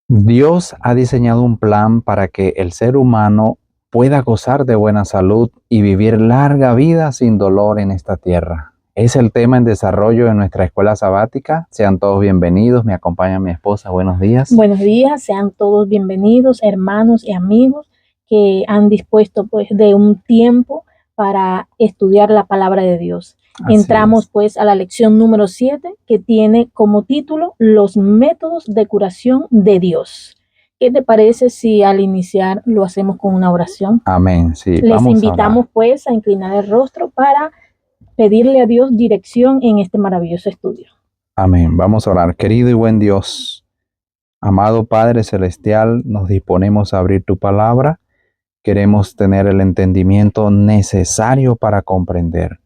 Dios ha diseñado un plan para que el ser humano pueda gozar de buena salud y vivir larga vida sin dolor en esta tierra. Es el tema en desarrollo en nuestra escuela sabática. Sean todos bienvenidos. Me acompaña mi esposa. Buenos días. Buenos días, sean todos bienvenidos, hermanos y amigos que han dispuesto pues de un tiempo para estudiar la palabra de Dios. Entramos pues a la lección número 7, que tiene como título Los métodos de curación de Dios. ¿Qué te parece si al iniciar lo hacemos con una oración? Amén. Sí, Les vamos invitamos pues a inclinar el rostro para pedirle a Dios dirección en este maravilloso estudio. Amén. Vamos a orar. Querido y buen Dios, amado Padre Celestial, nos disponemos a abrir tu palabra. Queremos tener el entendimiento necesario para comprender.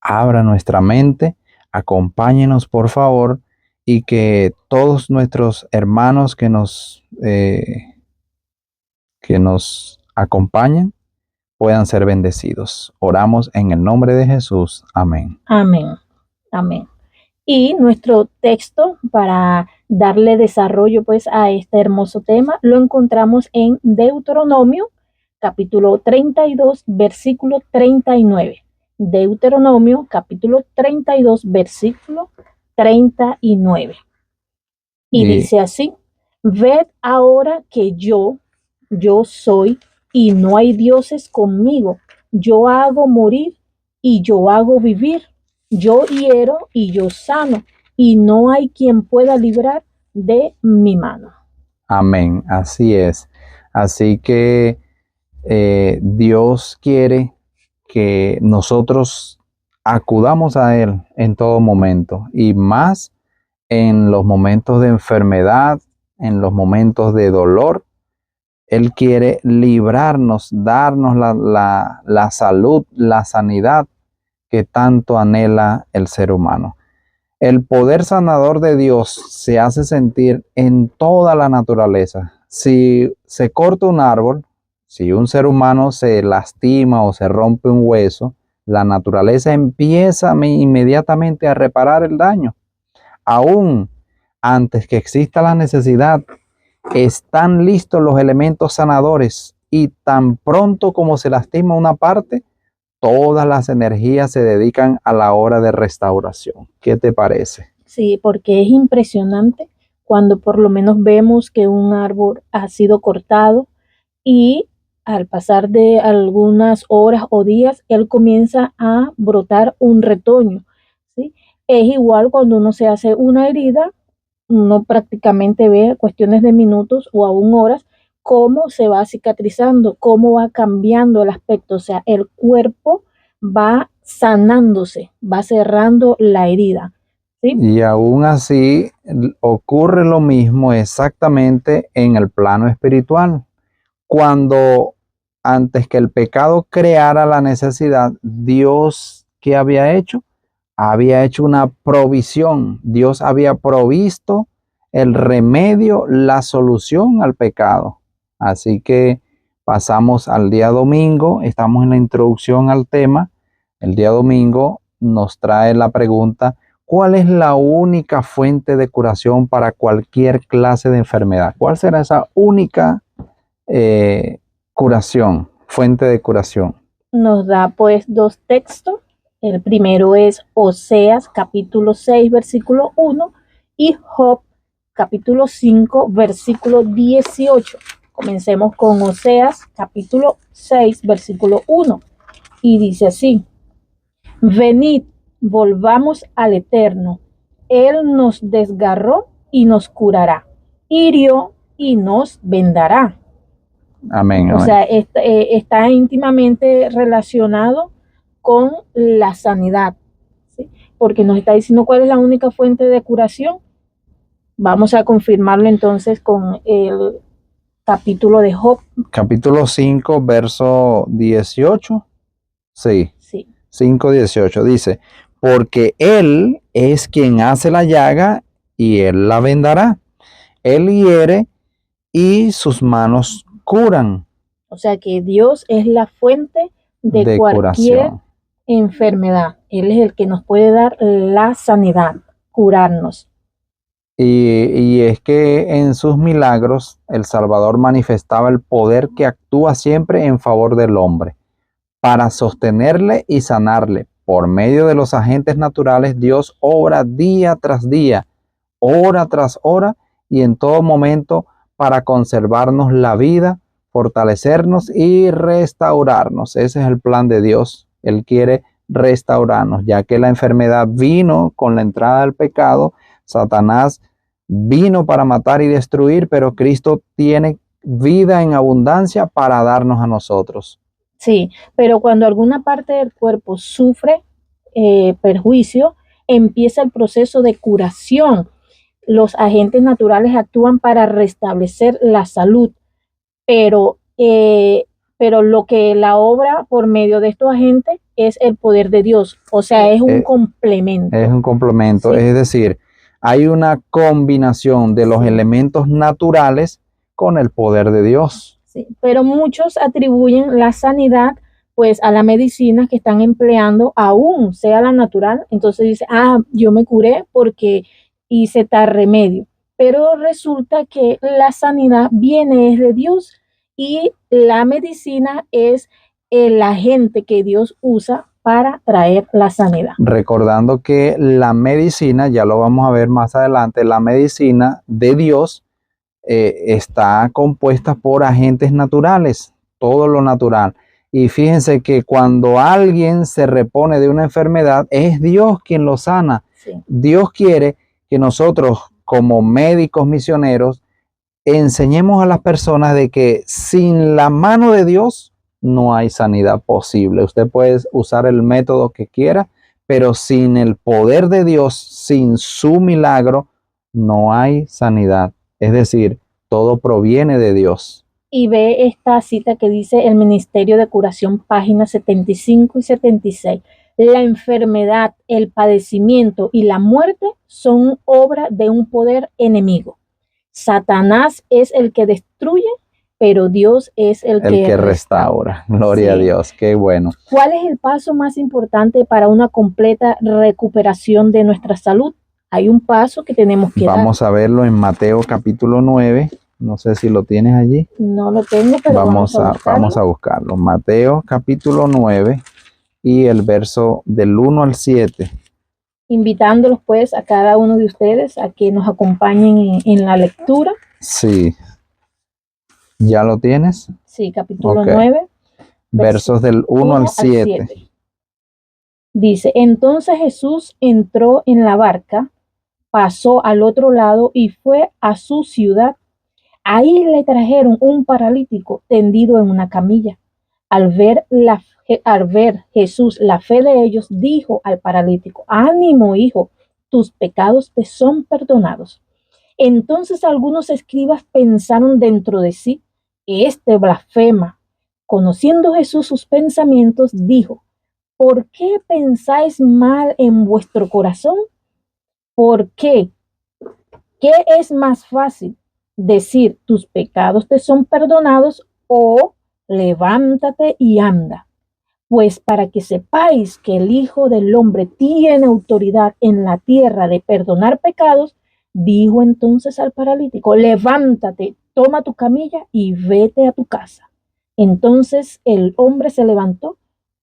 Abra nuestra mente, acompáñenos por favor, y que todos nuestros hermanos que nos acompañan puedan ser bendecidos. Oramos en el nombre de Jesús. Amén. Amén. Amén. Y nuestro texto para darle desarrollo pues a este hermoso tema lo encontramos en Deuteronomio capítulo 32 versículo 39. Deuteronomio capítulo 32 versículo 39. Y dice así: ved ahora que yo soy y no hay dioses conmigo. Yo hago morir y yo hago vivir. Yo hiero y yo sano, y no hay quien pueda librar de mi mano. Amén, así es. Así que Dios quiere que nosotros acudamos a Él en todo momento y más en los momentos de enfermedad, en los momentos de dolor. Él quiere librarnos, darnos la salud, la sanidad que tanto anhela el ser humano. El poder sanador de Dios se hace sentir en toda la naturaleza. Si se corta un árbol, si un ser humano se lastima o se rompe un hueso, la naturaleza empieza inmediatamente a reparar el daño. Aún antes que exista la necesidad, están listos los elementos sanadores y tan pronto como se lastima una parte, todas las energías se dedican a la hora de restauración. ¿Qué te parece? Sí, porque es impresionante cuando por lo menos vemos que un árbol ha sido cortado y al pasar de algunas horas o días, él comienza a brotar un retoño, ¿sí? Es igual cuando uno se hace una herida, uno prácticamente ve cuestiones de minutos o aún horas cómo se va cicatrizando, cómo va cambiando el aspecto, o sea, el cuerpo va sanándose, va cerrando la herida, ¿sí? Y aún así ocurre lo mismo exactamente en el plano espiritual. Cuando antes que el pecado creara la necesidad, Dios, ¿qué había hecho? Había hecho una provisión. Dios había provisto el remedio, la solución al pecado. Así que pasamos al día domingo, estamos en la introducción al tema. El día domingo nos trae la pregunta: ¿cuál es la única fuente de curación para cualquier clase de enfermedad? ¿Cuál será esa única curación, fuente de curación? Nos da pues dos textos. El primero es Oseas capítulo 6 versículo 1 y Job capítulo 5 versículo 18. Comencemos con Oseas capítulo 6 versículo 1 y dice así: venid, volvamos al Eterno. Él nos desgarró y nos curará, hirió y nos vendará. Amén, O amén. sea, está íntimamente relacionado con la sanidad, ¿sí? Porque nos está diciendo cuál es la única fuente de curación. Vamos a confirmarlo entonces con el capítulo de Job. Capítulo 5, verso 18. Sí, Sí. 5:18 dice: porque Él es quien hace la llaga y Él la vendará. Él hiere y sus manos curan. O sea que Dios es la fuente de cualquier Curación. enfermedad. Él es el que nos puede dar la sanidad, curarnos. Y es que en sus milagros el Salvador manifestaba el poder que actúa siempre en favor del hombre. Para sostenerle y sanarle por medio de los agentes naturales, Dios obra día tras día, hora tras hora y en todo momento para conservarnos la vida, fortalecernos y restaurarnos. Ese es el plan de Dios. Él quiere restaurarnos, ya que la enfermedad vino con la entrada del pecado. Satanás vino para matar y destruir, pero Cristo tiene vida en abundancia para darnos a nosotros. Sí, pero cuando alguna parte del cuerpo sufre perjuicio, empieza el proceso de curación. Los agentes naturales actúan para restablecer la salud, pero, pero lo que la obra por medio de estos agentes es el poder de Dios, o sea, es un complemento. Es un complemento, Sí. es decir, hay una combinación de los Sí. elementos naturales con el poder de Dios. Sí, pero muchos atribuyen la sanidad pues a la medicina que están empleando, aún sea la natural. Entonces dice, yo me curé porque hice tal remedio. Pero resulta que la sanidad viene de Dios y la medicina es el agente que Dios usa para traer la sanidad. Recordando que la medicina, ya lo vamos a ver más adelante, la medicina de Dios está compuesta por agentes naturales, todo lo natural. Y fíjense que cuando alguien se repone de una enfermedad, es Dios quien lo sana. Sí. Dios quiere que nosotros, como médicos misioneros, enseñemos a las personas de que sin la mano de Dios no hay sanidad posible. Usted puede usar el método que quiera, pero sin el poder de Dios, sin su milagro, no hay sanidad. Es decir, todo proviene de Dios. Y ve esta cita que dice el Ministerio de Curación, páginas 75 y 76. La enfermedad, el padecimiento y la muerte son obra de un poder enemigo. Satanás es el que destruye, pero Dios es el que restaura. Gloria a Dios, qué bueno. ¿Cuál es el paso más importante para una completa recuperación de nuestra salud? Hay un paso que tenemos que dar. Vamos a verlo en Mateo capítulo 9. No sé si lo tienes allí. No lo tengo, pero vamos a buscarlo. Mateo capítulo 9 y el verso del 1 al 7. Invitándolos pues a cada uno de ustedes a que nos acompañen en la lectura. Sí. ¿Ya lo tienes? Sí, capítulo 9. Versos del 1 al 7. Dice, entonces Jesús entró en la barca, pasó al otro lado y fue a su ciudad. Ahí le trajeron un paralítico tendido en una camilla. Al ver Jesús la fe de ellos, dijo al paralítico, ánimo, hijo, tus pecados te son perdonados. Entonces algunos escribas pensaron dentro de sí, este blasfema. Conociendo Jesús sus pensamientos, dijo, ¿por qué pensáis mal en vuestro corazón? ¿Por qué? ¿Qué es más fácil? Decir, tus pecados te son perdonados o levántate y anda. Pues para que sepáis que el Hijo del Hombre tiene autoridad en la tierra de perdonar pecados, dijo entonces al paralítico, levántate, toma tu camilla y vete a tu casa. Entonces el hombre se levantó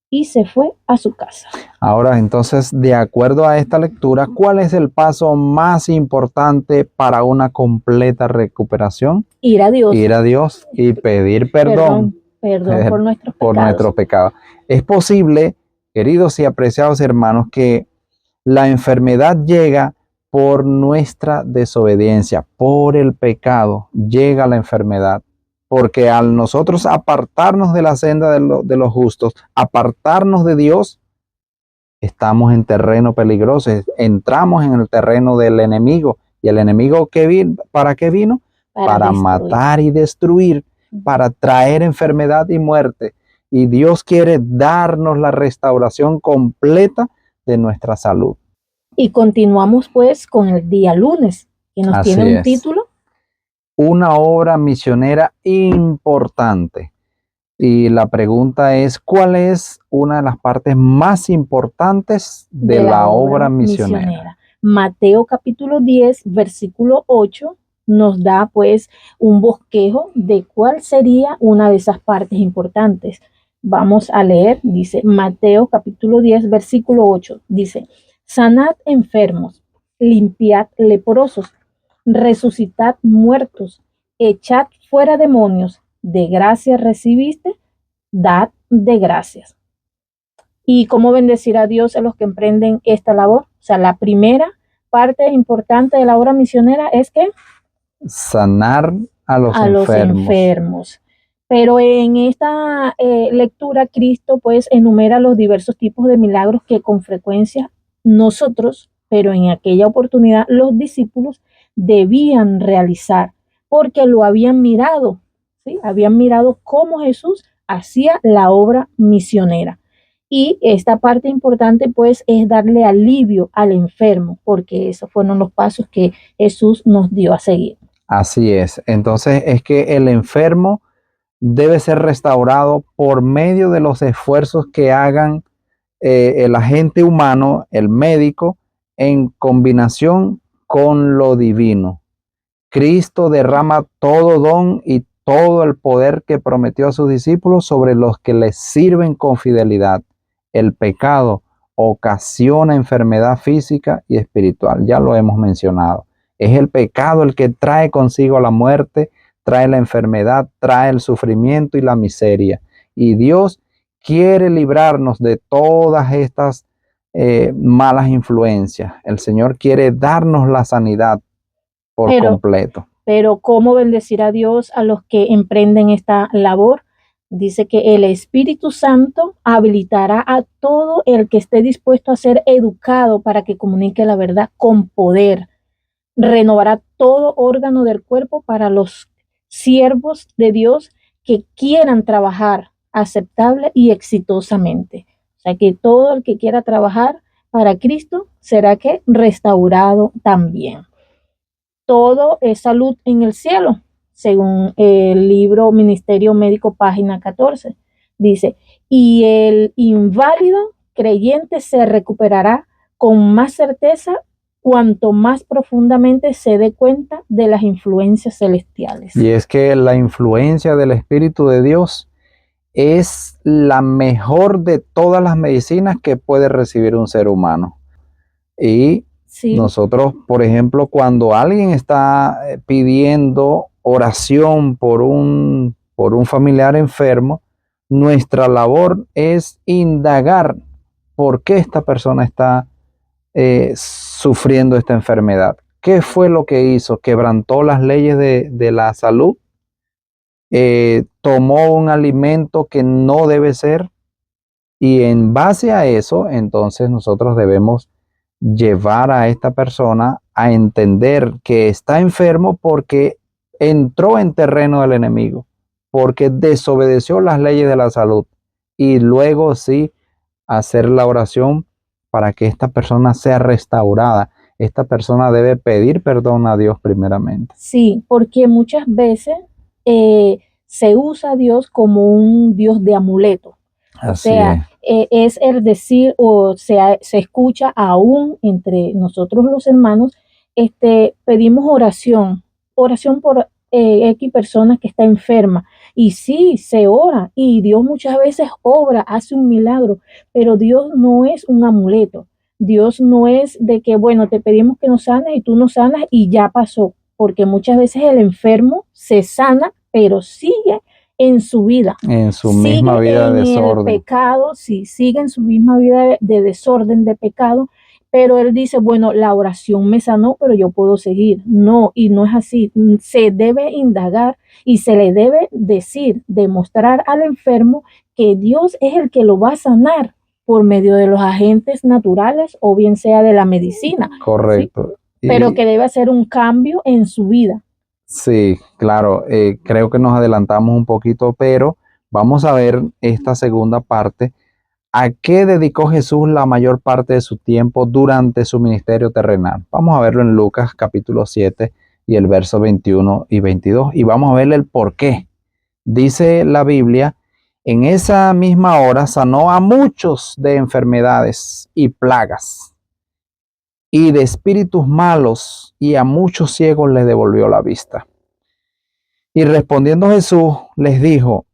y se fue a su casa. Ahora, entonces, de acuerdo a esta lectura, ¿cuál es el paso más importante para una completa recuperación? Ir a Dios. Ir a Dios y pedir perdón. Perdón por nuestros pecados. Es posible, queridos y apreciados hermanos, que la enfermedad llega por nuestra desobediencia, por el pecado, llega la enfermedad. Porque al nosotros apartarnos de la senda de los justos, apartarnos de Dios, estamos en terreno peligroso, entramos en el terreno del enemigo. ¿Y el enemigo para qué vino? Para matar y destruir, para traer enfermedad y muerte. Y Dios quiere darnos la restauración completa de nuestra salud. Y continuamos pues con el día lunes, que nos tiene un título. Una obra misionera importante. Y la pregunta es, ¿cuál es una de las partes más importantes de la obra misionera? Mateo capítulo 10, versículo 8, nos da pues un bosquejo de cuál sería una de esas partes importantes. Vamos a leer, dice Mateo capítulo 10, versículo 8, dice, sanad enfermos, limpiad leprosos, resucitad muertos, echad fuera demonios, de gracia recibiste, dad de gracias. ¿Y cómo bendecir a Dios a los que emprenden esta labor? O sea, la primera parte importante de la obra misionera es que sanar a los los enfermos. Pero en esta lectura, Cristo pues enumera los diversos tipos de milagros que con frecuencia nosotros, pero en aquella oportunidad los discípulos debían realizar, porque lo habían mirado, ¿sí? Habían mirado cómo Jesús hacía la obra misionera. Y esta parte importante pues es darle alivio al enfermo, porque esos fueron los pasos que Jesús nos dio a seguir. Así es. Entonces es que el enfermo debe ser restaurado por medio de los esfuerzos que hagan el agente humano, el médico, en combinación con lo divino. Cristo derrama todo don y todo el poder que prometió a sus discípulos sobre los que les sirven con fidelidad. El pecado ocasiona enfermedad física y espiritual, ya lo hemos mencionado. Es el pecado el que trae consigo la muerte, trae la enfermedad, trae el sufrimiento y la miseria. Y Dios quiere librarnos de todas estas malas influencias. El Señor quiere darnos la sanidad por completo. Pero ¿cómo bendecir a Dios a los que emprenden esta labor? Dice que el Espíritu Santo habilitará a todo el que esté dispuesto a ser educado para que comunique la verdad con poder. Renovará todo órgano del cuerpo para los siervos de Dios que quieran trabajar aceptable y exitosamente. O sea que todo el que quiera trabajar para Cristo será que restaurado también. Todo es salud en el cielo, según el libro Ministerio Médico, página 14. Dice, y el inválido creyente se recuperará con más certeza cuanto más profundamente se dé cuenta de las influencias celestiales. Y es que la influencia del Espíritu de Dios es la mejor de todas las medicinas que puede recibir un ser humano. Y sí, nosotros, por ejemplo, cuando alguien está pidiendo oración por un familiar enfermo, nuestra labor es indagar por qué esta persona está sufriendo esta enfermedad. ¿Qué fue lo que hizo? ¿Quebrantó las leyes de la salud? ¿Tomó un alimento que no debe ser? Y en base a eso, entonces nosotros debemos llevar a esta persona a entender que está enfermo porque entró en terreno del enemigo, porque desobedeció las leyes de la salud. Y luego sí hacer la oración para que esta persona sea restaurada. Esta persona debe pedir perdón a Dios primeramente. Sí, porque muchas veces se usa a Dios como un Dios de amuleto. O sea, es el decir, o sea, se escucha aún entre nosotros los hermanos, pedimos oración por X persona que está enferma. Y sí, se ora y Dios muchas veces obra, hace un milagro, pero Dios no es un amuleto. Dios no es de que, bueno, te pedimos que nos sanes y tú nos sanas y ya pasó, porque muchas veces el enfermo se sana, pero sigue en su vida. En su misma vida de desorden. El pecado, sí, sigue en su misma vida de desorden, de pecado, pero él dice, bueno, la oración me sanó, pero yo puedo seguir. No, y no es así. Se debe indagar y se le debe decir, demostrar al enfermo que Dios es el que lo va a sanar por medio de los agentes naturales o bien sea de la medicina. Correcto. ¿Sí? Pero que debe hacer un cambio en su vida. Sí, claro, creo que nos adelantamos un poquito, pero vamos a ver esta segunda parte. ¿A qué dedicó Jesús la mayor parte de su tiempo durante su ministerio terrenal? Vamos a verlo en Lucas capítulo 7 y el verso 21 y 22 y vamos a ver el por qué. Dice la Biblia, en esa misma hora sanó a muchos de enfermedades y plagas y de espíritus malos, y a muchos ciegos les devolvió la vista. Y respondiendo Jesús les dijo: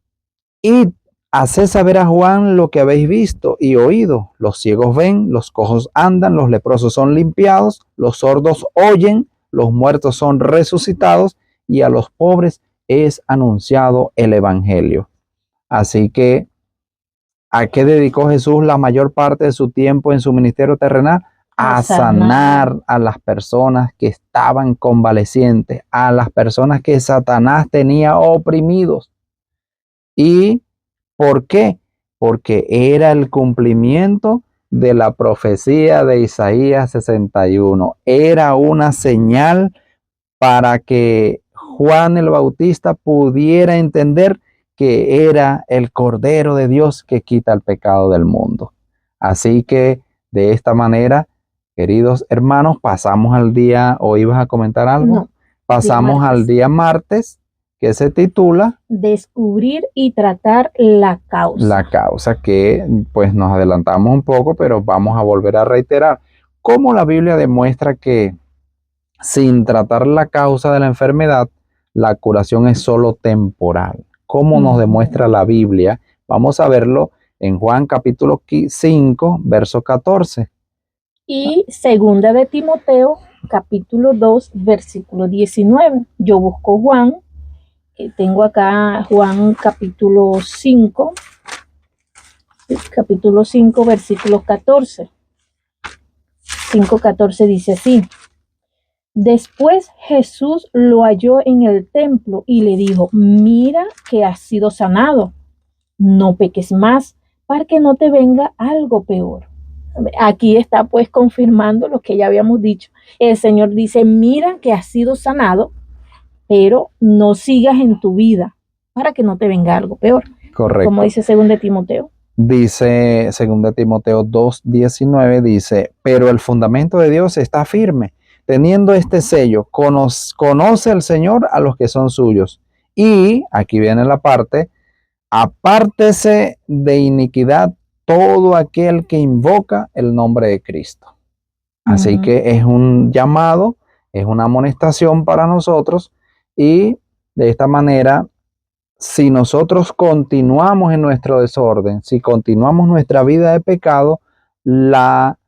id, haced saber a Juan lo que habéis visto y oído. Los ciegos ven, los cojos andan, los leprosos son limpiados, los sordos oyen, los muertos son resucitados, y a los pobres es anunciado el evangelio. Así que, ¿a qué dedicó Jesús la mayor parte de su tiempo en su ministerio terrenal? A sanar a las personas que estaban convalecientes, a las personas que Satanás tenía oprimidos. ¿Y por qué? Porque era el cumplimiento de la profecía de Isaías 61. Era una señal para que Juan el Bautista pudiera entender que era el Cordero de Dios que quita el pecado del mundo. Así que de esta manera, queridos hermanos, pasamos al día, ¿o ibas a comentar algo? No, pasamos al día martes, que se titula Descubrir y tratar la causa. La causa, que pues nos adelantamos un poco, pero vamos a volver a reiterar cómo la Biblia demuestra que sin tratar la causa de la enfermedad, la curación es solo temporal. ¿Cómo nos demuestra la Biblia? Vamos a verlo en Juan capítulo 5, verso 14. Y segunda de Timoteo, capítulo 2, versículo 19. Yo busco Juan, tengo acá Juan capítulo 5, versículo 14. 5:14 dice así: después Jesús lo halló en el templo y le dijo: mira que has sido sanado, no peques más, para que no te venga algo peor. Aquí está pues confirmando lo que ya habíamos dicho. El Señor dice: mira que has sido sanado, pero no sigas en tu vida para que no te venga algo peor. Correcto. Como dice 2 Timoteo. Dice 2 Timoteo 2:19, dice: pero el fundamento de Dios está firme, teniendo este sello, conoce el Señor a los que son suyos. Y aquí viene la parte: apártese de iniquidad todo aquel que invoca el nombre de Cristo. Así que es un llamado, es una amonestación para nosotros, y de esta manera, si nosotros continuamos en nuestro desorden, si continuamos nuestra vida de pecado, la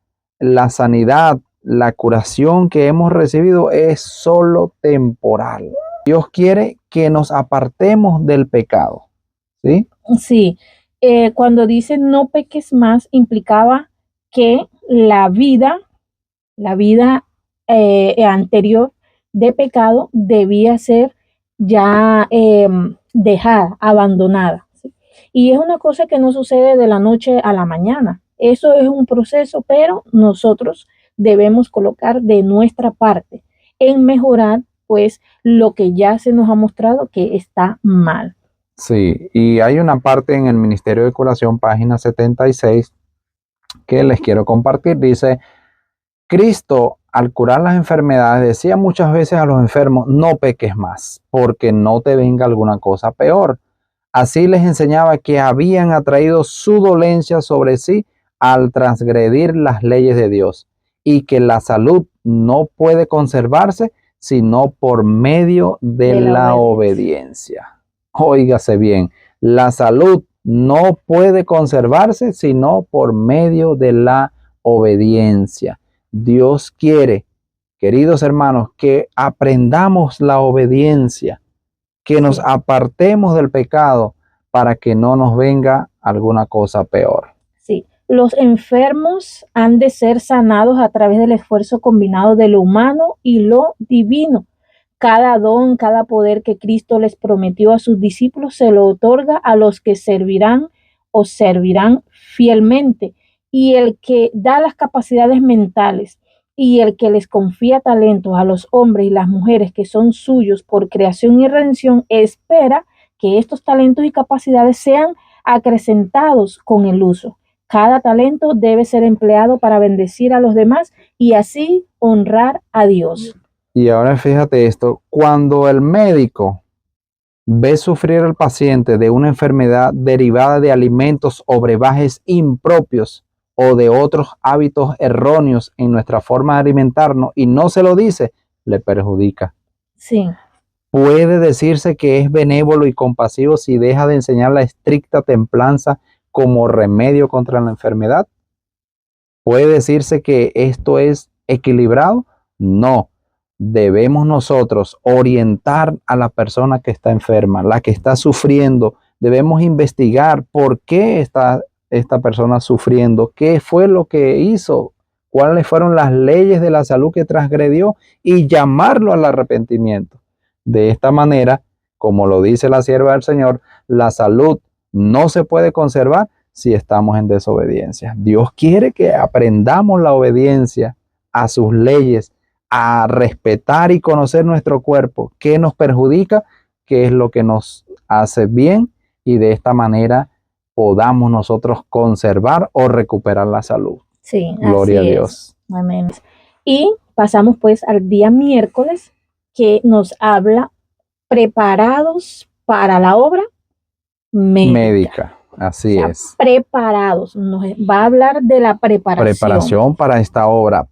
sanidad, la curación que hemos recibido es solo temporal. Dios quiere que nos apartemos del pecado, ¿sí? Sí, cuando dice no peques más, implicaba que la vida anterior de pecado debía ser ya dejada, abandonada. ¿Sí? Y es una cosa que no sucede de la noche a la mañana. Eso es un proceso, pero nosotros debemos colocar de nuestra parte en mejorar pues lo que ya se nos ha mostrado que está mal. Sí, y hay una parte en el Ministerio de Curación, página 76, que les quiero compartir. Dice: Cristo, al curar las enfermedades, decía muchas veces a los enfermos: no peques más, porque no te venga alguna cosa peor. Así les enseñaba que habían atraído su dolencia sobre sí al transgredir las leyes de Dios, y que la salud no puede conservarse sino por medio de la obediencia. Óigase bien, la salud no puede conservarse sino por medio de la obediencia. Dios quiere, queridos hermanos, que aprendamos la obediencia, que nos apartemos del pecado para que no nos venga alguna cosa peor. Sí, los enfermos han de ser sanados a través del esfuerzo combinado de lo humano y lo divino. Cada don, cada poder que Cristo les prometió a sus discípulos se lo otorga a los que servirán fielmente. Y el que da las capacidades mentales y el que les confía talentos a los hombres y las mujeres que son suyos por creación y redención, espera que estos talentos y capacidades sean acrecentados con el uso. Cada talento debe ser empleado para bendecir a los demás y así honrar a Dios. Y ahora fíjate esto: cuando el médico ve sufrir al paciente de una enfermedad derivada de alimentos o brebajes impropios o de otros hábitos erróneos en nuestra forma de alimentarnos y no se lo dice, le perjudica. Sí. Puede decirse que es benévolo y compasivo si deja de enseñar la estricta templanza como remedio contra la enfermedad. ¿Puede decirse que esto es equilibrado? No. Debemos nosotros orientar a la persona que está enferma, la que está sufriendo. Debemos investigar por qué está esta persona sufriendo, qué fue lo que hizo, cuáles fueron las leyes de la salud que transgredió y llamarlo al arrepentimiento. De esta manera, como lo dice la sierva del Señor, la salud no se puede conservar si estamos en desobediencia. Dios quiere que aprendamos la obediencia a sus leyes, a respetar y conocer nuestro cuerpo, qué nos perjudica, qué es lo que nos hace bien, y de esta manera podamos nosotros conservar o recuperar la salud. Sí, Gloria a así Dios. es. Amén. Y pasamos pues al día miércoles, que nos habla preparados para la obra médica. Así es. Preparados. Nos va a hablar de la preparación. Preparación para esta obra,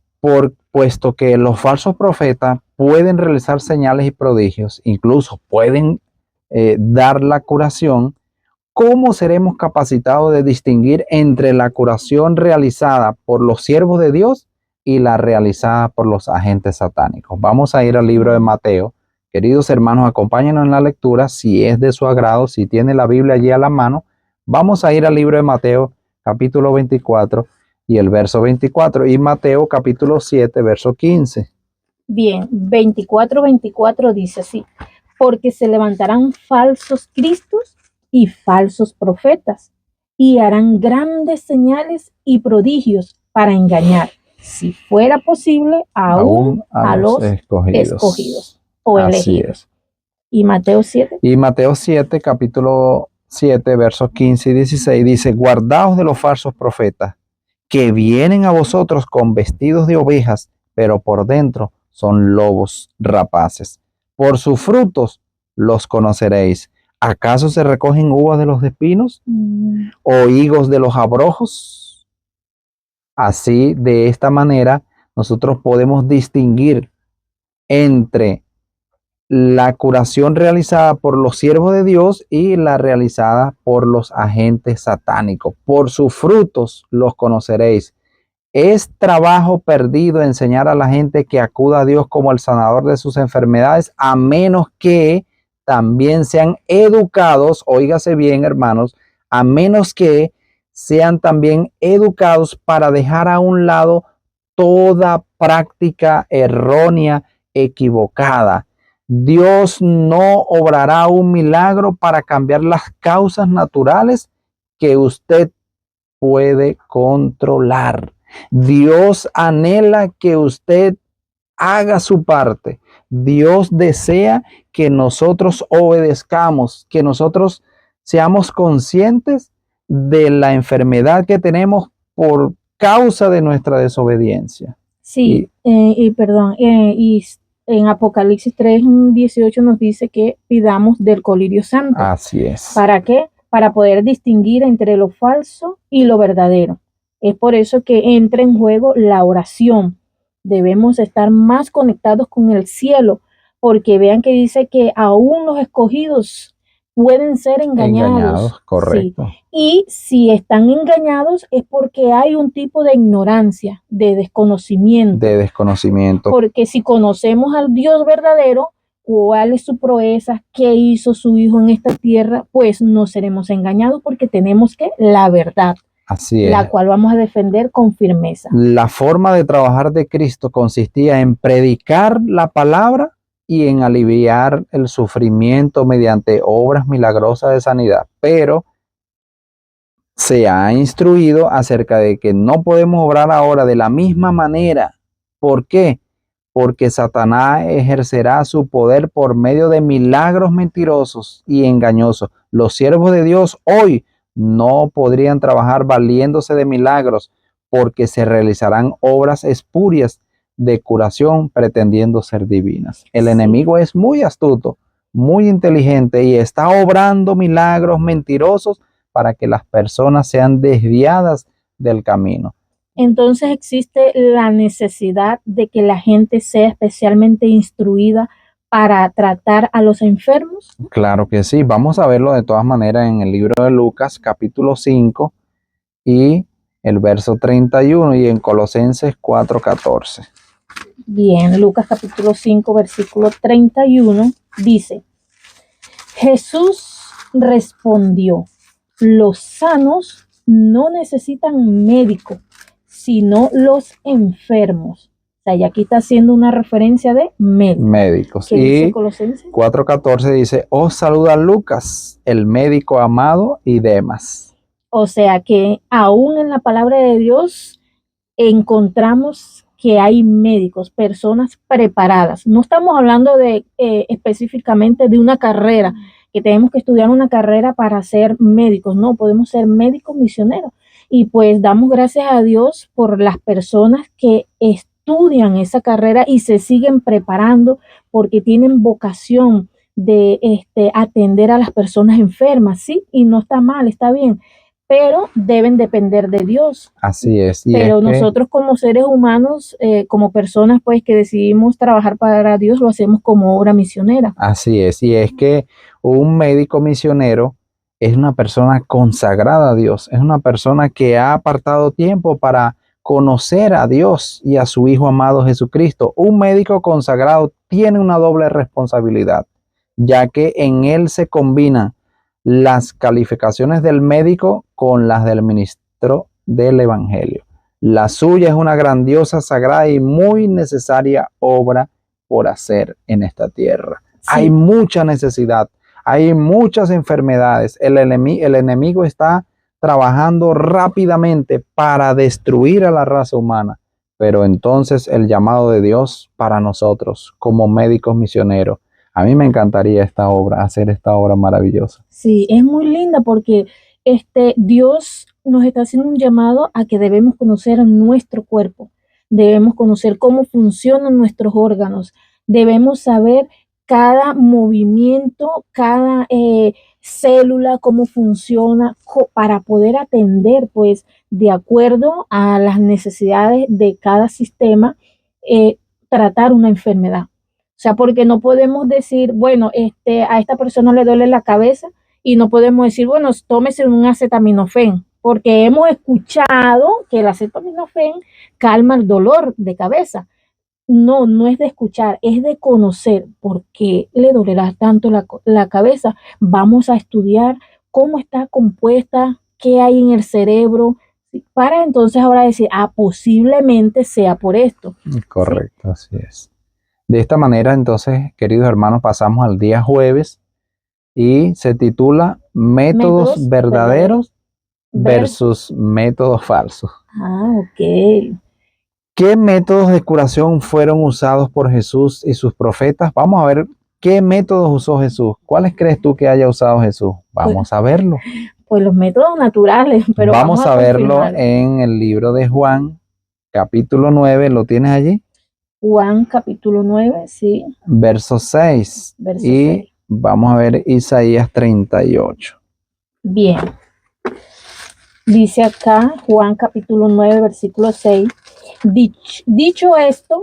puesto que los falsos profetas pueden realizar señales y prodigios, incluso pueden dar la curación. ¿Cómo seremos capacitados de distinguir entre la curación realizada por los siervos de Dios y la realizada por los agentes satánicos? Vamos a ir al libro de Mateo. Queridos hermanos, acompáñenos en la lectura, si es de su agrado, si tiene la Biblia allí a la mano. Vamos a ir al libro de Mateo, capítulo 24 y el verso 24, y Mateo, capítulo 7, verso 15. Bien, 24 dice así: porque se levantarán falsos cristos y falsos profetas, y harán grandes señales y prodigios para engañar, si fuera posible, aún a los escogidos o elegidos. Y Mateo 7. Y Mateo 7, capítulo 7, versos 15 y 16 dice: guardaos de los falsos profetas, que vienen a vosotros con vestidos de ovejas, pero por dentro son lobos rapaces. Por sus frutos los conoceréis. ¿Acaso se recogen uvas de los espinos o higos de los abrojos? Así, de esta manera, nosotros podemos distinguir entre la curación realizada por los siervos de Dios y la realizada por los agentes satánicos. Por sus frutos los conoceréis. Es trabajo perdido enseñar a la gente que acuda a Dios como el sanador de sus enfermedades, a menos que también sean educados, óigase bien, hermanos, a menos que sean también educados para dejar a un lado toda práctica errónea, equivocada. Dios no obrará un milagro para cambiar las causas naturales que usted puede controlar. Dios anhela que usted haga su parte. Dios desea que nosotros obedezcamos, que nosotros seamos conscientes de la enfermedad que tenemos por causa de nuestra desobediencia. Sí, y en Apocalipsis 3:18 nos dice que pidamos del colirio santo. Así es. ¿Para qué? Para poder distinguir entre lo falso y lo verdadero. Es por eso que entra en juego la oración. Debemos estar más conectados con el cielo, porque vean que dice que aún los escogidos pueden ser engañados. Correcto. Sí. Y si están engañados es porque hay un tipo de ignorancia, de desconocimiento. Porque si conocemos al Dios verdadero, cuál es su proeza, qué hizo su Hijo en esta tierra, pues no seremos engañados, porque tenemos que la verdad. Así es. La cual vamos a defender con firmeza. La forma de trabajar de Cristo consistía en predicar la palabra y en aliviar el sufrimiento mediante obras milagrosas de sanidad. Pero se ha instruido acerca de que no podemos obrar ahora de la misma manera. ¿Por qué? Porque Satanás ejercerá su poder por medio de milagros mentirosos y engañosos. Los siervos de Dios hoy no podrían trabajar valiéndose de milagros, porque se realizarán obras espurias de curación pretendiendo ser divinas. El enemigo es muy astuto, muy inteligente, y está obrando milagros mentirosos para que las personas sean desviadas del camino. Entonces existe la necesidad de que la gente sea especialmente instruida para tratar a los enfermos. Claro que sí, vamos a verlo de todas maneras en el libro de Lucas, capítulo 5 y el verso 31 y en Colosenses 4:14. Bien, Lucas capítulo 5, versículo 31 dice: Jesús respondió, los sanos no necesitan médico, sino los enfermos. O sea, y aquí está haciendo una referencia de médico. Médicos. ¿Qué dice Y Colosenses? 4:14 dice, os saluda Lucas, el médico amado y Demas. O sea que aún en la palabra de Dios encontramos que hay médicos, personas preparadas. No estamos hablando de específicamente de una carrera, que tenemos que estudiar una carrera para ser médicos. No, podemos ser médicos misioneros. Y pues damos gracias a Dios por las personas que estudian esa carrera y se siguen preparando porque tienen vocación de atender a las personas enfermas, ¿sí? Y no está mal, está bien, pero deben depender de Dios. Así es. Y Pero es que, nosotros como seres humanos, como personas pues que decidimos trabajar para Dios, lo hacemos como obra misionera. así es. Y es que un médico misionero es una persona consagrada a Dios, es una persona que ha apartado tiempo para conocer a Dios y a su Hijo amado Jesucristo. Un médico consagrado tiene una doble responsabilidad, ya que en él se combinan las calificaciones del médico con las del ministro del Evangelio. La suya es una grandiosa, sagrada y muy necesaria obra por hacer en esta tierra. Sí. Hay mucha necesidad, hay muchas enfermedades. El enemigo está trabajando rápidamente para destruir a la raza humana. Pero entonces el llamado de Dios para nosotros como médicos misioneros, a mí me encantaría esta obra, hacer esta obra maravillosa. Sí, es muy linda porque Dios nos está haciendo un llamado a que debemos conocer nuestro cuerpo, debemos conocer cómo funcionan nuestros órganos, debemos saber cada movimiento, cada célula, cómo funciona para poder atender, pues, de acuerdo a las necesidades de cada sistema, tratar una enfermedad. O sea, porque no podemos decir, bueno, a esta persona le duele la cabeza y no podemos decir, bueno, tómese un acetaminofén, porque hemos escuchado que el acetaminofén calma el dolor de cabeza. No, no es de escuchar, es de conocer por qué le dolerá tanto la cabeza. Vamos a estudiar cómo está compuesta, qué hay en el cerebro, para entonces ahora decir, posiblemente sea por esto. Correcto, ¿sí? Así es. De esta manera, entonces, queridos hermanos, pasamos al día jueves y se titula Métodos verdaderos versus métodos falsos. Ok. ¿Qué métodos de curación fueron usados por Jesús y sus profetas? Vamos a ver qué métodos usó Jesús. ¿Cuáles crees tú que haya usado Jesús? Vamos a verlo. Pues los métodos naturales, pero vamos a verlo confirmarlo. en el libro de Juan, capítulo 9. ¿Lo tienes allí? Juan capítulo 9, sí. Verso 6. Verso Y 6. vamos a ver Isaías 38. Bien. Dice acá Juan capítulo 9, versículo 6. Dicho esto,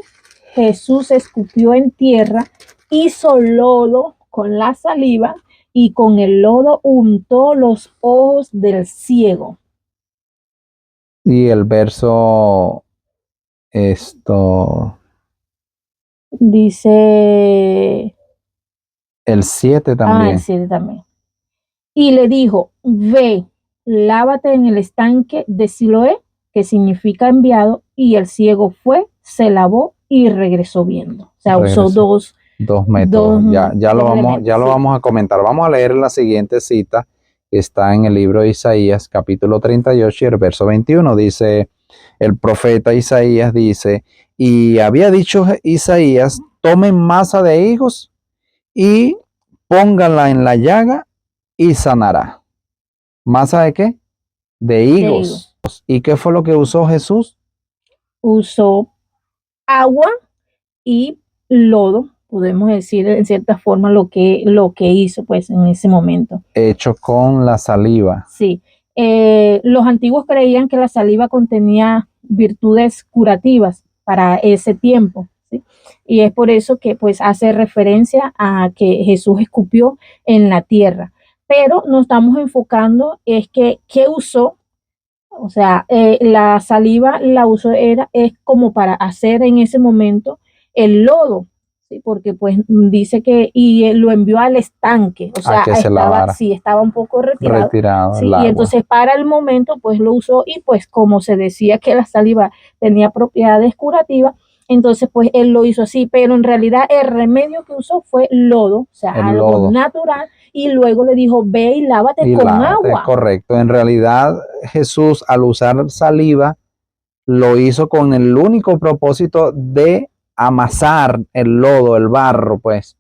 Jesús escupió en tierra, hizo lodo con la saliva y con el lodo untó los ojos del ciego. Y el verso Dice el 7 el también. 7 también. Y le dijo, ve, lávate en el estanque de Siloé, que significa enviado, y el ciego fue, se lavó y regresó viendo. O sea, usó dos métodos. Ya lo elementos, vamos a comentar. Vamos a leer la siguiente cita que está en el libro de Isaías, capítulo 38 y el verso 21. Dice, el profeta Isaías dice, y había dicho Isaías, tomen masa de higos y pónganla en la llaga y sanará. ¿Masa de qué? De higos. ¿Y qué fue lo que usó Jesús? Usó agua y lodo, podemos decir en cierta forma lo que hizo pues en ese momento. Hecho con la saliva. Sí, Los antiguos creían que la saliva contenía virtudes curativas para ese tiempo, ¿sí? Y es por eso que pues hace referencia a que Jesús escupió en la tierra. Pero nos estamos enfocando es que ¿qué usó? O sea, la saliva la usó es como para hacer en ese momento el lodo, ¿sí? Porque pues dice que y lo envió al estanque, o A sea, que se lavara. sí, estaba un poco retirado, Retirado el sí, y agua. entonces para el momento pues lo usó y pues como se decía que la saliva tenía propiedades curativas, entonces pues él lo hizo así, pero en realidad el remedio que usó fue lodo, o sea, El algo lodo. natural, y luego le dijo, ve y lávate Y con lávate, agua. correcto. En realidad, Jesús, al usar saliva, lo hizo con el único propósito de amasar el lodo, el barro, pues,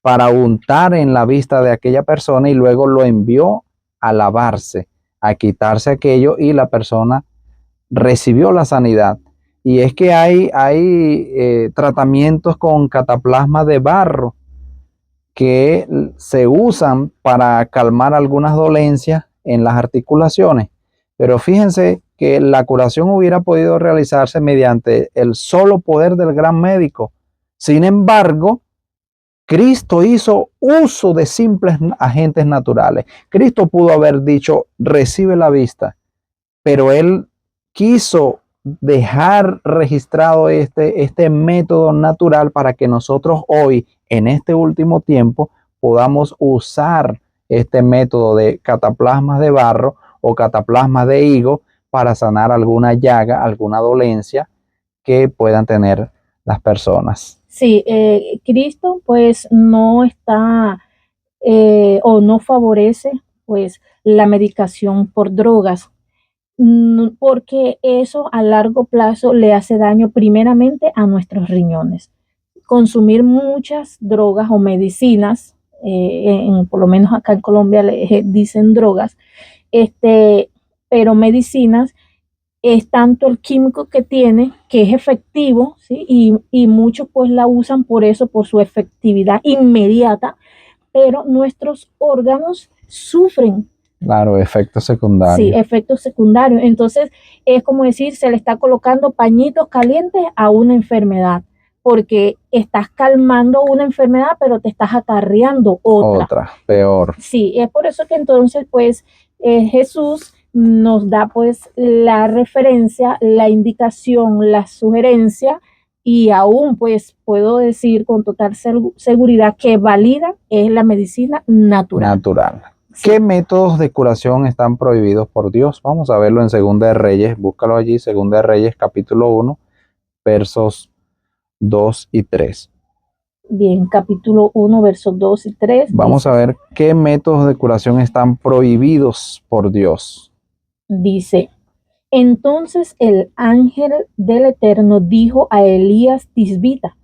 para untar en la vista de aquella persona y luego lo envió a lavarse, a quitarse aquello y la persona recibió la sanidad. Y es que hay tratamientos con cataplasma de barro que se usan para calmar algunas dolencias en las articulaciones. Pero fíjense que la curación hubiera podido realizarse mediante el solo poder del gran médico. Sin embargo, Cristo hizo uso de simples agentes naturales. Cristo pudo haber dicho, recibe la vista, pero él quiso dejar registrado este método natural para que nosotros hoy, en este último tiempo, podamos usar este método de cataplasmas de barro o cataplasmas de higo para sanar alguna llaga, alguna dolencia que puedan tener las personas. Sí, Cristo pues no está o no favorece pues la medicación por drogas, porque eso a largo plazo le hace daño primeramente a nuestros riñones. Consumir muchas drogas o medicinas, por lo menos acá en Colombia le dicen drogas, pero medicinas es tanto el químico que tiene, que es efectivo, ¿sí? Y muchos pues la usan por eso, por su efectividad inmediata, pero nuestros órganos sufren. Claro, efectos Sí, secundarios. efectos secundarios. Entonces, es como decir, se le está colocando pañitos calientes a una enfermedad, porque estás calmando una enfermedad, pero te estás acarreando otra. Otra, peor. Sí, es por eso que entonces, pues, Jesús nos da, pues, la referencia, la indicación, la sugerencia, y aún, pues, puedo decir con total seguridad que valida es la medicina natural. Natural. Sí. ¿Qué métodos de curación están prohibidos por Dios? Vamos a verlo en Segunda de Reyes, búscalo allí, Segunda de Reyes, capítulo 1, versos 2 y 3. Bien, capítulo 1, versos 2 y 3. Vamos a ver qué métodos de curación están prohibidos por Dios. Dice, entonces el ángel del Eterno dijo a Elías Tisbita,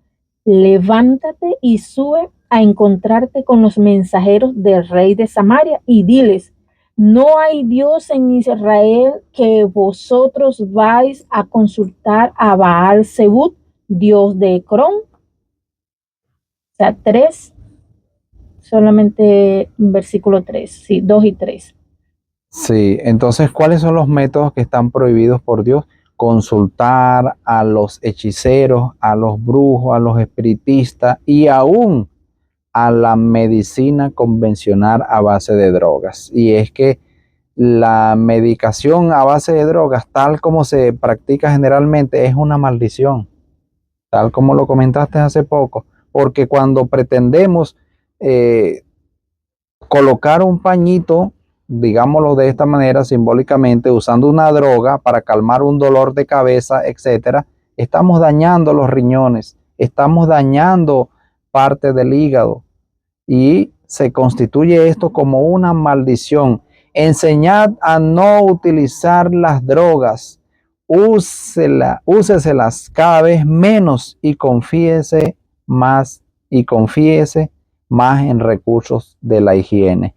levántate y sube a encontrarte con los mensajeros del rey de Samaria y diles, no hay Dios en Israel que vosotros vais a consultar a Baal Zebut, Dios de Ecrón. O sea, 3, solamente versículo 3, sí, 2 y 3. Sí, entonces, ¿cuáles son los métodos que están prohibidos por Dios? Consultar a los hechiceros, a los brujos, a los espiritistas y aún a la medicina convencional a base de drogas. Y es que la medicación a base de drogas, tal como se practica generalmente, es una maldición, tal como lo comentaste hace poco, porque cuando pretendemos eh, colocar un pañito, digámoslo de esta manera, simbólicamente, usando una droga para calmar un dolor de cabeza, etcétera, estamos dañando los riñones, estamos dañando parte del hígado y se constituye esto como una maldición. Enseñad a no utilizar las drogas, úseselas cada vez menos y confíese más en recursos de la higiene.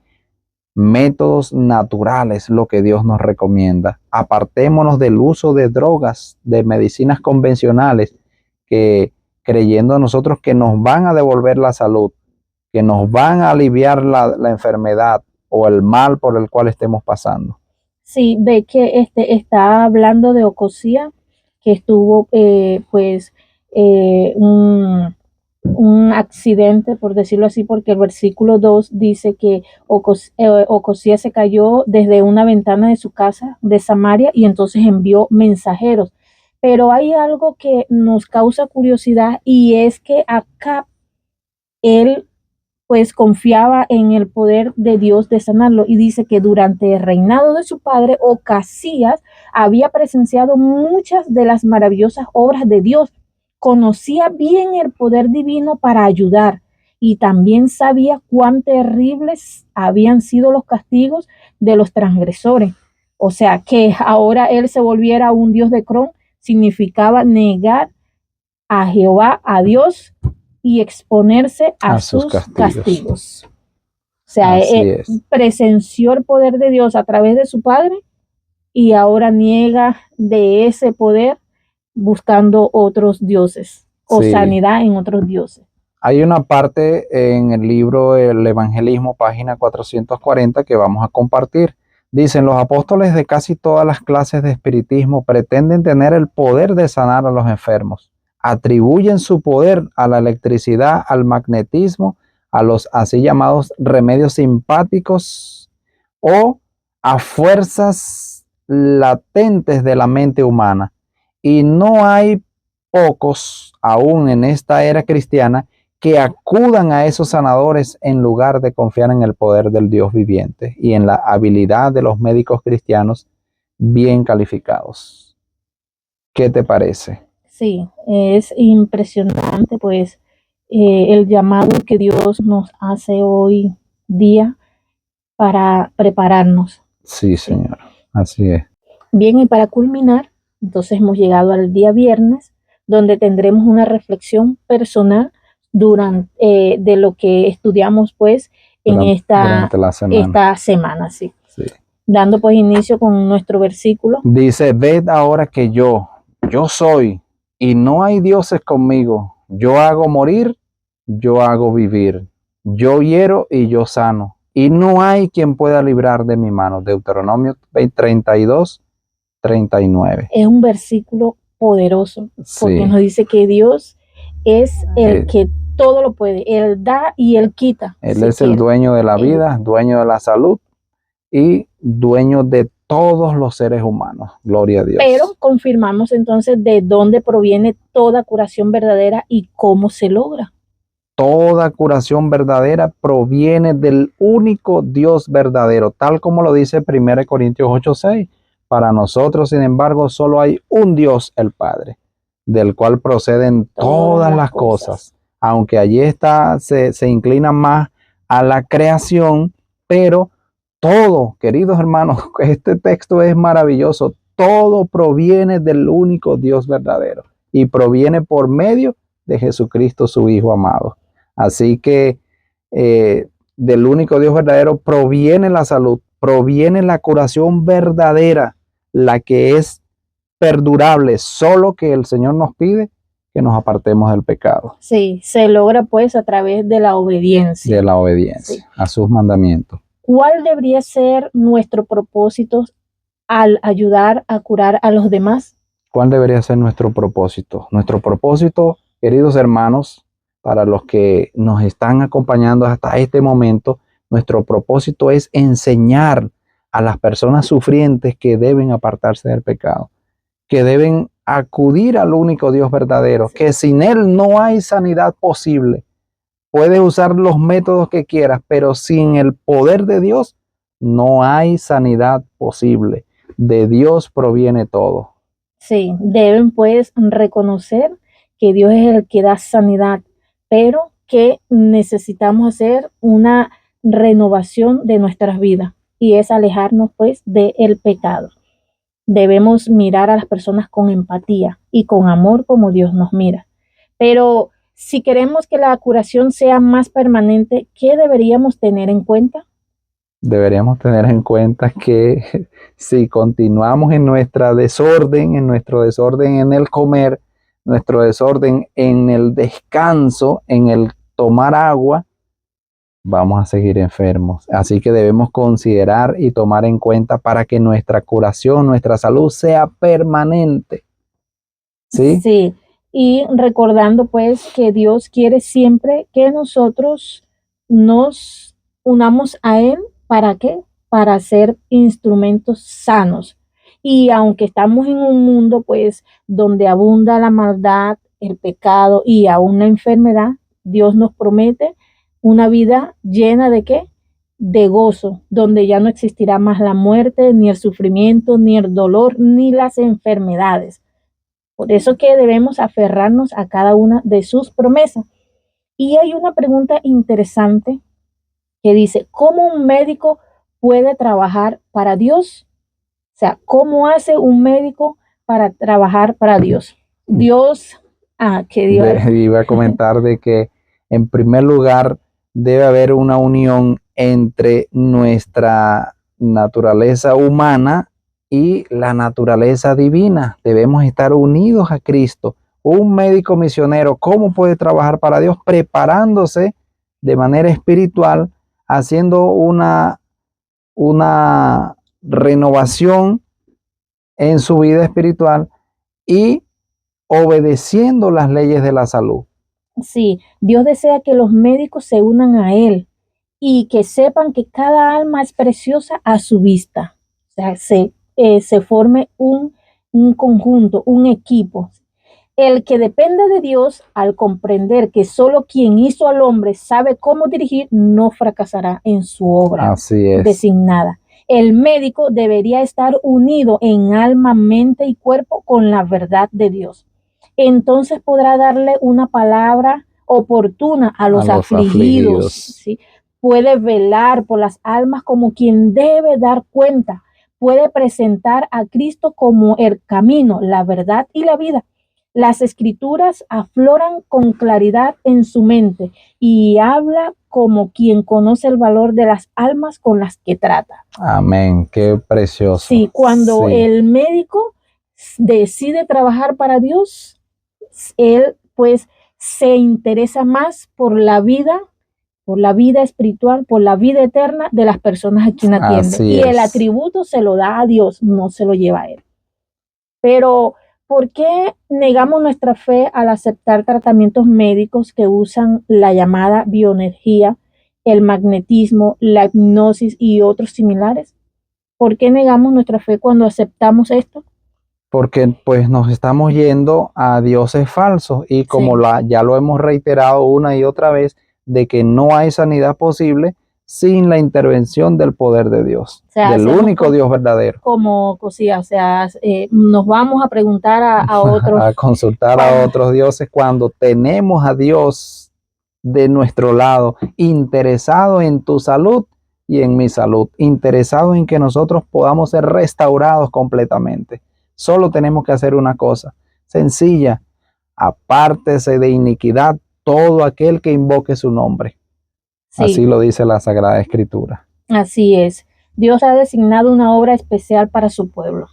Métodos naturales, lo que Dios nos recomienda. Apartémonos del uso de drogas, de medicinas convencionales, que creyendo nosotros que nos van a devolver la salud, que nos van a aliviar la enfermedad o el mal por el cual estemos pasando. Sí, ve que está hablando de Ocosía, que estuvo pues un accidente, por decirlo así, porque el versículo 2 dice que Ocosía se cayó desde una ventana de su casa de Samaria y entonces envió mensajeros. Pero hay algo que nos causa curiosidad y es que acá él pues confiaba en el poder de Dios de sanarlo y dice que durante el reinado de su padre, Ocasías había presenciado muchas de las maravillosas obras de Dios, conocía bien el poder divino para ayudar y también sabía cuán terribles habían sido los castigos de los transgresores. O sea, que ahora él se volviera un Dios de Cron significaba negar a Jehová, a Dios, y exponerse a sus sus castigos. castigos. O sea, Así es. presenció el poder de Dios a través de su Padre y ahora niega de ese poder buscando otros dioses o Sí. sanidad en otros dioses. Hay una parte en el libro El Evangelismo, página 440, que vamos a compartir. Dicen, los apóstoles de casi todas las clases de espiritismo pretenden tener el poder de sanar a los enfermos. Atribuyen su poder a la electricidad, al magnetismo, a los así llamados remedios simpáticos o a fuerzas latentes de la mente humana. Y no hay pocos, aún en esta era cristiana, que acudan a esos sanadores en lugar de confiar en el poder del Dios viviente y en la habilidad de los médicos cristianos bien calificados. ¿Qué te parece? Sí, es impresionante pues el llamado que Dios nos hace hoy día para prepararnos. Sí, Señor, así es. Bien, y para culminar, entonces hemos llegado al día viernes, donde tendremos una reflexión personal de lo que estudiamos pues en durante la semana. esta semana, sí. Sí. Dando pues inicio con nuestro versículo. Dice, ved ahora que yo soy, y no hay dioses conmigo. Yo hago morir, yo hago vivir. Yo hiero y yo sano. Y no hay quien pueda librar de mi mano. Deuteronomio 32, 39. Es un versículo poderoso, porque Sí. nos dice que Dios es el que todo lo puede. Él da y Él quita. Él es el dueño de la vida, dueño de la salud y dueño de todos los seres humanos. Gloria a Dios. Pero confirmamos entonces de dónde proviene toda curación verdadera y cómo se logra. Toda curación verdadera proviene del único Dios verdadero, tal como lo dice 1 Corintios 8:6. Para nosotros, sin embargo, solo hay un Dios, el Padre, del cual proceden todas las cosas. Aunque allí se inclina más a la creación, pero todo, queridos hermanos, este texto es maravilloso. Todo proviene del único Dios verdadero y proviene por medio de Jesucristo, su Hijo amado. Así que del único Dios verdadero proviene la salud, proviene la curación verdadera, la que es perdurable, solo que el Señor nos pide que nos apartemos del pecado. Sí, se logra pues a través de la obediencia. De la obediencia, sí, a sus mandamientos. ¿Cuál debería ser nuestro propósito al ayudar a curar a los demás? ¿Cuál debería ser nuestro propósito? Nuestro propósito, queridos hermanos, para los que nos están acompañando hasta este momento, nuestro propósito es enseñar a las personas sufrientes que deben apartarse del pecado, que deben acudir al único Dios verdadero, que sin Él no hay sanidad posible. Puedes usar los métodos que quieras, pero sin el poder de Dios no hay sanidad posible. De Dios proviene todo. Sí, deben pues reconocer que Dios es el que da sanidad, pero que necesitamos hacer una renovación de nuestras vidas y es alejarnos pues del pecado. Debemos mirar a las personas con empatía y con amor como Dios nos mira. Pero si queremos que la curación sea más permanente, ¿qué deberíamos tener en cuenta? Deberíamos tener en cuenta que si continuamos en nuestro desorden en el comer, nuestro desorden en el descanso, en el tomar agua, vamos a seguir enfermos. Así que debemos considerar y tomar en cuenta para que nuestra curación, nuestra salud sea permanente. ¿Sí? Sí, y recordando pues que Dios quiere siempre que nosotros nos unamos a Él. ¿Para qué? Para ser instrumentos sanos. Y aunque estamos en un mundo pues donde abunda la maldad, el pecado y aún la enfermedad, Dios nos promete una vida llena de ¿qué? De gozo, donde ya no existirá más la muerte, ni el sufrimiento, ni el dolor, ni las enfermedades. Por eso que debemos aferrarnos a cada una de sus promesas. Y hay una pregunta interesante que dice, ¿cómo un médico puede trabajar para Dios? O sea, ¿cómo hace un médico para trabajar para Dios? Dios, que Dios. Iba a comentar de que en primer lugar debe haber una unión entre nuestra naturaleza humana y la naturaleza divina. Debemos estar unidos a Cristo. Un médico misionero, ¿cómo puede trabajar para Dios? Preparándose de manera espiritual, haciendo una renovación en su vida espiritual y obedeciendo las leyes de la salud. Sí, Dios desea que los médicos se unan a Él y que sepan que cada alma es preciosa a su vista. O sea, se forme un conjunto, un equipo. El que depende de Dios, al comprender que solo quien hizo al hombre sabe cómo dirigir, no fracasará en su obra Así es. designada. El médico debería estar unido en alma, mente y cuerpo con la verdad de Dios. Entonces podrá darle una palabra oportuna a los afligidos. ¿Sí? Puede velar por las almas como quien debe dar cuenta. Puede presentar a Cristo como el camino, la verdad y la vida. Las escrituras afloran con claridad en su mente y habla como quien conoce el valor de las almas con las que trata. Amén, qué precioso. Sí, cuando el médico decide trabajar para Dios, él pues se interesa más por la vida espiritual, por la vida eterna de las personas a quien atiende. Y el atributo se lo da a Dios, no se lo lleva a él. Pero ¿por qué negamos nuestra fe al aceptar tratamientos médicos que usan la llamada bioenergía, el magnetismo, la hipnosis y otros similares? ¿Por qué negamos nuestra fe cuando aceptamos esto? Porque pues nos estamos yendo a dioses falsos y como ya lo hemos reiterado una y otra vez, de que no hay sanidad posible sin la intervención del poder de Dios, o sea, del único Dios verdadero. Como cosilla, o sea, nos vamos a preguntar a otros. A consultar a otros dioses cuando tenemos a Dios de nuestro lado, interesado en tu salud y en mi salud, interesado en que nosotros podamos ser restaurados completamente. Solo tenemos que hacer una cosa sencilla: apártese de iniquidad todo aquel que invoque su nombre. Sí. Así lo dice la Sagrada Escritura. Así es. Dios ha designado una obra especial para su pueblo.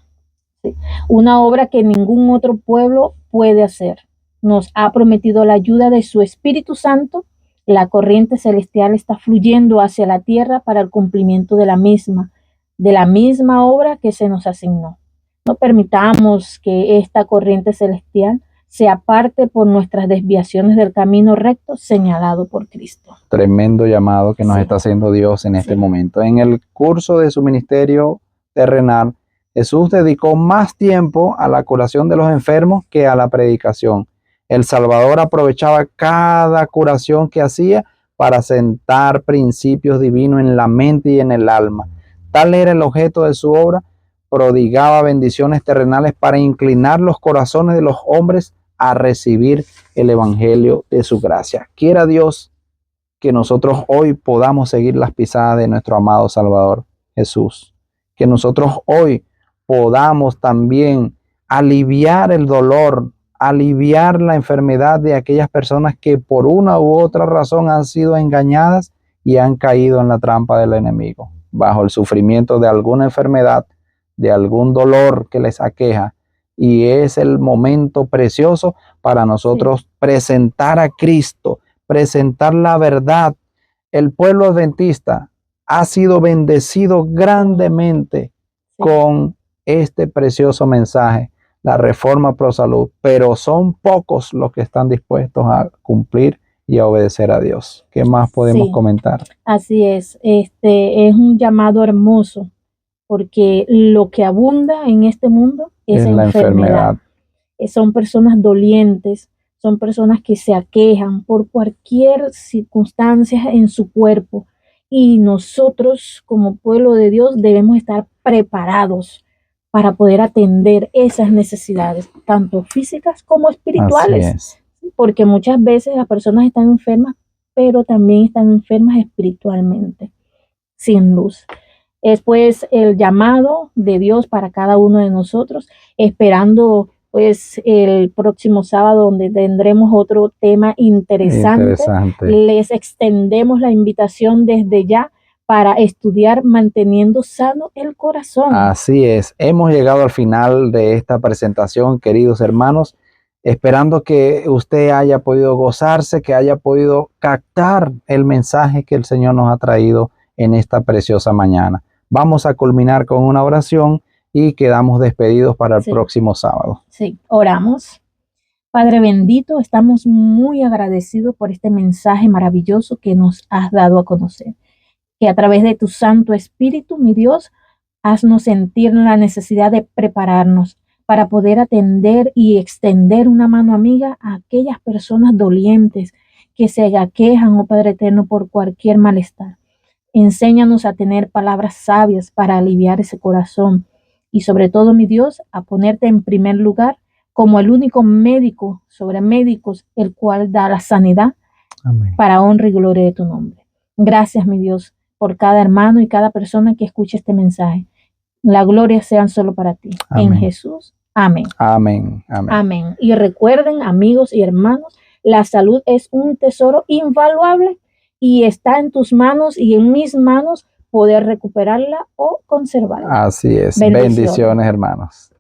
¿Sí? Una obra que ningún otro pueblo puede hacer. Nos ha prometido la ayuda de su Espíritu Santo. La corriente celestial está fluyendo hacia la tierra para el cumplimiento de la misma obra que se nos asignó. No permitamos que esta corriente celestial se aparte por nuestras desviaciones del camino recto señalado por Cristo. Tremendo llamado que nos está haciendo Dios en este momento. En el curso de su ministerio terrenal, Jesús dedicó más tiempo a la curación de los enfermos que a la predicación. El Salvador aprovechaba cada curación que hacía para sentar principios divinos en la mente y en el alma. Tal era el objeto de su obra. Prodigaba bendiciones terrenales para inclinar los corazones de los hombres a recibir el evangelio de su gracia. Quiera Dios que nosotros hoy podamos seguir las pisadas de nuestro amado Salvador Jesús. Que nosotros hoy podamos también aliviar el dolor, aliviar la enfermedad de aquellas personas que por una u otra razón han sido engañadas y han caído en la trampa del enemigo, bajo el sufrimiento de alguna enfermedad, de algún dolor que les aqueja. Y es el momento precioso para nosotros presentar a Cristo, presentar la verdad, el pueblo adventista ha sido bendecido grandemente con este precioso mensaje, la Reforma Pro Salud, pero son pocos los que están dispuestos a cumplir y a obedecer a Dios. ¿Qué más podemos comentar? Así es. Es un llamado hermoso, porque lo que abunda en este mundo es la enfermedad. Son personas dolientes, son personas que se aquejan por cualquier circunstancia en su cuerpo. Y nosotros, como pueblo de Dios, debemos estar preparados para poder atender esas necesidades, tanto físicas como espirituales. Así es. Porque muchas veces las personas están enfermas, pero también están enfermas espiritualmente, sin luz. Es pues el llamado de Dios para cada uno de nosotros, esperando pues el próximo sábado, donde tendremos otro tema interesante. Les extendemos la invitación desde ya para estudiar manteniendo sano el corazón. Así es. Hemos llegado al final de esta presentación, queridos hermanos, esperando que usted haya podido gozarse, que haya podido captar el mensaje que el Señor nos ha traído en esta preciosa mañana. Vamos a culminar con una oración y quedamos despedidos para el próximo sábado. Sí, oramos. Padre bendito, estamos muy agradecidos por este mensaje maravilloso que nos has dado a conocer. Que a través de tu Santo Espíritu, mi Dios, haznos sentir la necesidad de prepararnos para poder atender y extender una mano amiga a aquellas personas dolientes que se aquejan, oh Padre eterno, por cualquier malestar. Enséñanos a tener palabras sabias para aliviar ese corazón y sobre todo, mi Dios, a ponerte en primer lugar como el único médico sobre médicos, el cual da la sanidad. Amén. Para honra y gloria de tu nombre. Gracias, mi Dios, por cada hermano y cada persona que escuche este mensaje. La gloria sean solo para ti. Amén. En Jesús. Amén. Amén. Amén. Amén. Y recuerden, amigos y hermanos, la salud es un tesoro invaluable y está en tus manos y en mis manos poder recuperarla o conservarla. Así es. Bendiciones, hermanos.